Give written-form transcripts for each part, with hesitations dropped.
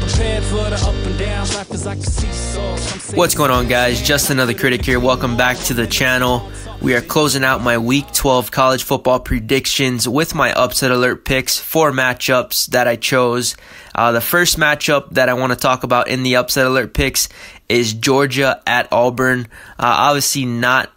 prepared for the up and downs. Life is like a seesaw. What's going on, guys? Just another critic here. Welcome back to the channel. We are closing out my Week 12 college football predictions with my upset alert picks, 4 matchups that I chose. The first matchup that I want to talk about in the upset alert picks is Georgia at Auburn. Obviously not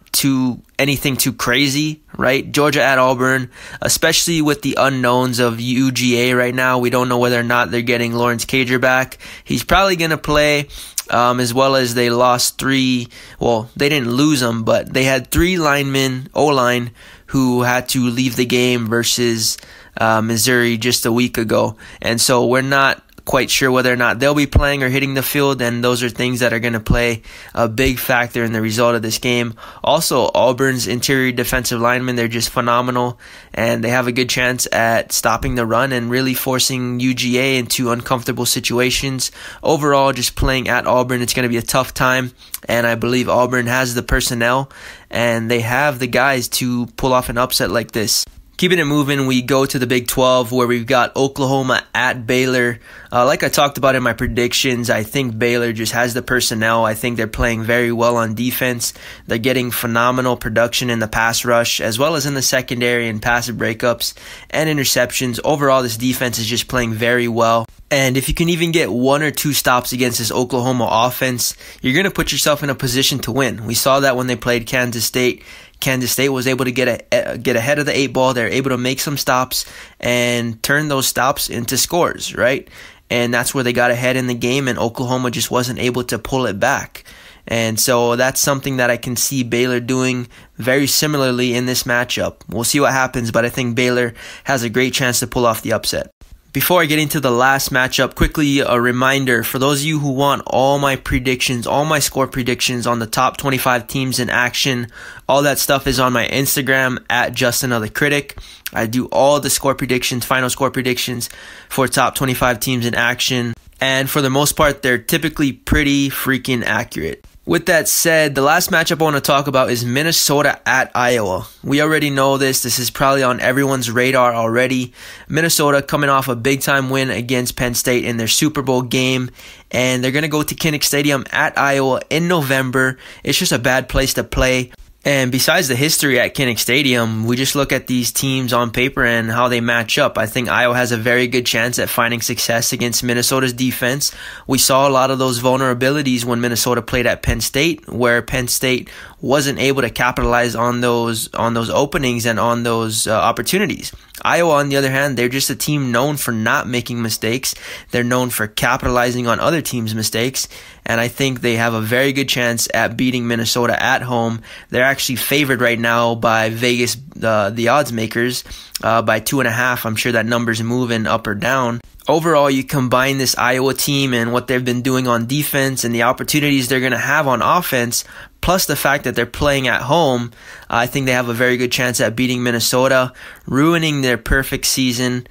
anything too crazy, right? Georgia at Auburn, especially with the unknowns of UGA right now. We don't know whether or not they're getting Lawrence Cager back. He's probably going to play. As well as they lost 3, well, they didn't lose them, but they had 3 linemen, O-line, who had to leave the game versus Missouri just a week ago. And so we're not quite sure whether or not they'll be playing or hitting the field, and those are things that are going to play a big factor in the result of this game. Also, Auburn's interior defensive linemen, they're just phenomenal, and they have a good chance at stopping the run and really forcing UGA into uncomfortable situations. Overall, just playing at Auburn, it's going to be a tough time, and I believe Auburn has the personnel, and they have the guys to pull off an upset like this. Keeping it moving, we go to the Big 12 where we've got Oklahoma at Baylor. Like I talked about in my predictions, I think Baylor just has the personnel. I think they're playing very well on defense. They're getting phenomenal production in the pass rush as well as in the secondary and passive breakups and interceptions. Overall, this defense is just playing very well. And if you can even get 1 or 2 stops against this Oklahoma offense, you're going to put yourself in a position to win. We saw that when they played Kansas State. Kansas State was able to get ahead of the 8 ball. They're able to make some stops and turn those stops into scores, right? And that's where they got ahead in the game, and Oklahoma just wasn't able to pull it back. And so that's something that I can see Baylor doing very similarly in this matchup. We'll see what happens, but I think Baylor has a great chance to pull off the upset. Before I get into the last matchup, quickly a reminder for those of you who want all my predictions, all my score predictions on the top 25 teams in action, all that stuff is on my Instagram at JustAnotherCritic. I do all the score predictions, final score predictions for top 25 teams in action, and for the most part, they're typically pretty freaking accurate. With that said, the last matchup I want to talk about is Minnesota at Iowa. We already know this. This is probably on everyone's radar already. Minnesota coming off a big-time win against Penn State in their Super Bowl game, and they're going to go to Kinnick Stadium at Iowa in November. It's just a bad place to play. And besides the history at Kinnick Stadium, we just look at these teams on paper and how they match up. I think Iowa has a very good chance at finding success against Minnesota's defense. We saw a lot of those vulnerabilities when Minnesota played at Penn State, where Penn State wasn't able to capitalize on those openings and on those opportunities. Iowa, on the other hand, they're just a team known for not making mistakes. They're known for capitalizing on other teams' mistakes, and I think they have a very good chance at beating Minnesota at home. They're actually favored right now by Vegas, the odds makers, by 2.5. I'm sure that number's moving up or down. Overall, you combine this Iowa team and what they've been doing on defense and the opportunities they're going to have on offense, plus the fact that they're playing at home, I think they have a very good chance at beating Minnesota, ruining their perfect season,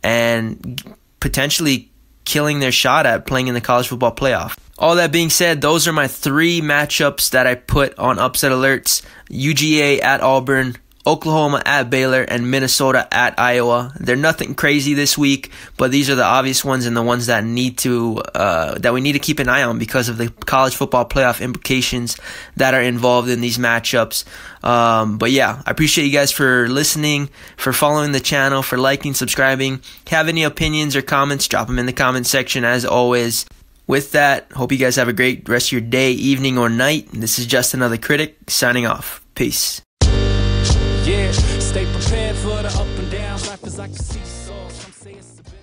and potentially killing their shot at playing in the college football playoff. All that being said, those are my 3 matchups that I put on upset alerts: UGA at Auburn, Oklahoma at Baylor, and Minnesota at Iowa. They're nothing crazy this week, but these are the obvious ones and the ones that we need to keep an eye on because of the college football playoff implications that are involved in these matchups. But yeah, I appreciate you guys for listening, for following the channel, for liking, subscribing. If you have any opinions or comments, drop them in the comment section as always. With that, hope you guys have a great rest of your day, evening, or night. This is Just Another Critic signing off. Peace. Yeah, stay prepared for the up and downs. Life is like a seesaw. Some say it's the best.